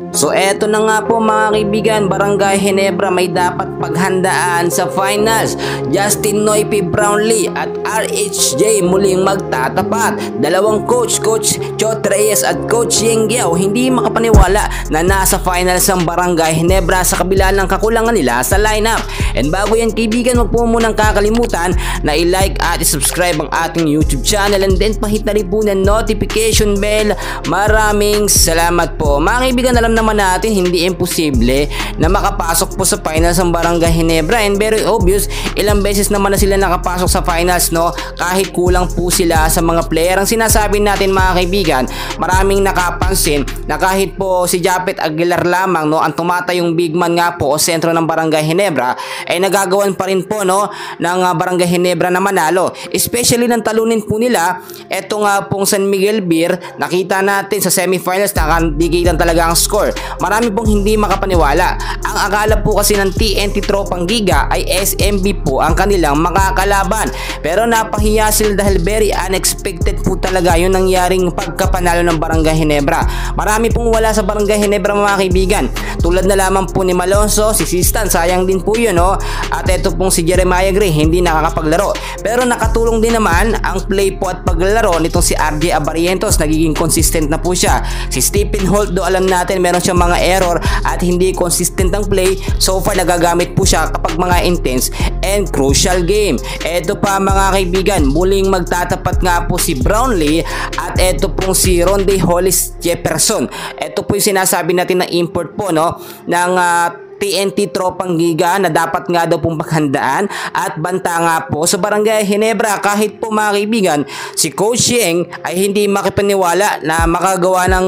So eto na nga po mga kaibigan, Barangay Ginebra may dapat paghandaan sa finals. Justin Noype Brownlee at RHJ muling magtatapat. Dalawang coach Chot Reyes at Coach Yeng Giao hindi makapaniwala na nasa finals ang Barangay Ginebra sa kabila ng kakulangan nila sa lineup. And bago yan kaibigan, wag po munang kakalimutan na i-like at i-subscribe ang ating YouTube channel and then pahit na rin po ng notification bell. Maraming salamat po. Mga kaibigan, alam naman natin hindi imposible na makapasok po sa finals ang Barangay Ginebra, and very obvious ilang beses naman na sila nakapasok sa finals, no, kahit kulang po sila sa mga player. Ang sinasabi natin mga kaibigan, maraming nakapansin na kahit po si Japet Aguilar lamang, no, ang tumatayong big man nga po o sentro ng Barangay Ginebra, ay nagagawan pa rin po, no, ng Barangay Ginebra na manalo, especially ng talunin po nila eto nga pong San Miguel Beer. Nakita natin sa semifinals nakadigatan talaga ang score. Marami pong hindi makapaniwala. Ang akala po kasi ng TNT Tropang Giga ay SMB po ang kanilang makakalaban, pero napahiya sila dahil very unexpected po talaga yung nangyaring pagkapanalo ng Barangay Ginebra. Marami pong wala sa Barangay Ginebra mga kaibigan, tulad na lamang po ni Malonzo, si Sistan, sayang din po yun, no? At eto pong si Jeremiah Gray, hindi nakakapaglaro, pero nakatulong din naman ang play po at paglalaro nitong si RJ Abarientos. Nagiging consistent na po siya. Si Stephen Holt, do alam natin meron siyang mga error at hindi consistent ang play, so far nagagamit po siya kapag mga intense and crucial game. Eto pa mga kaibigan, muling magtatapat nga po si Brownlee at eto pong si Ronde Hollis Jefferson. Eto po yung sinasabi natin na import po, no, ng TNT Tropang Giga na dapat nga daw pong paghandaan at banta nga po sa Barangay Ginebra. Kahit po mga kaibigan, si Coach Yeng ay hindi makipaniwala na makagawa ng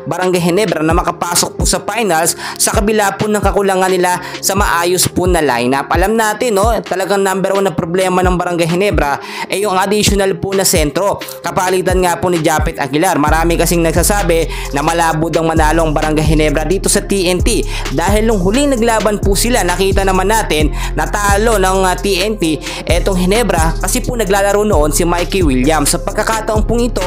Barangay Ginebra na makapasok po sa finals sa kabila po ng kakulangan nila sa maayos po na lineup. Alam natin, no, talagang number 1 na problema ng Barangay Ginebra ay yung additional po na sentro. Kapalitan nga po ni Japet Aguilar. Marami kasing nagsasabi na malabo daw manalo ang Barangay Ginebra dito sa TNT dahil nung huling naglaban po sila, nakita naman natin natalo ng TNT etong Ginebra kasi po naglalaro noon si Mikey Williams. Sa pagkakataon pong ito,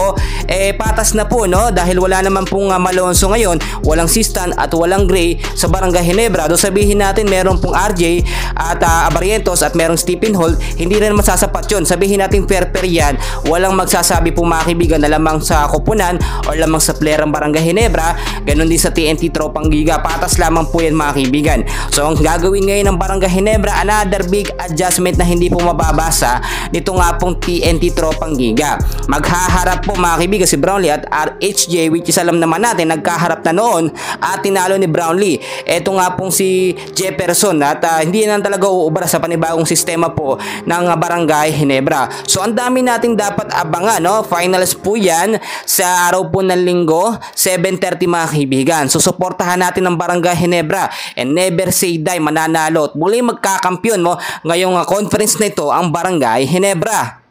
patas na po, no, dahil wala naman pong Malonzo ngayon, walang Sistan at walang Gray sa Barangay Ginebra. Do sabihin natin meron pong RJ at Abarientos at merong Stephen Holt, hindi rin masasapat yun. Sabihin natin fair yan, walang magsasabi po mga kaibigan na lamang sa koponan o lamang sa player ng Barangay Ginebra. Ganon din sa TNT Tropang Giga, patas lamang po yan mga kaibigan. So ang gagawin ngayon ng Barangay Ginebra, another big adjustment na hindi po mababasa nito nga pong TNT Tropang Giga. Maghaharap po mga kaibigan si Brownlee at RHJ, which is alam naman natin nagkaharap na noon at tinalo ni Brownlee. Ito nga pong si Jefferson at hindi na talaga uubra sa panibagong sistema po ng Barangay Ginebra. So ang dami nating dapat abangan, no? Finals po yan sa araw po ng Linggo 7:30 mga kaibigan. So suportahan natin ang Barangay Ginebra and never say die, mananalo at muli magkakampiyon mo ngayong conference na ito ang Barangay Ginebra.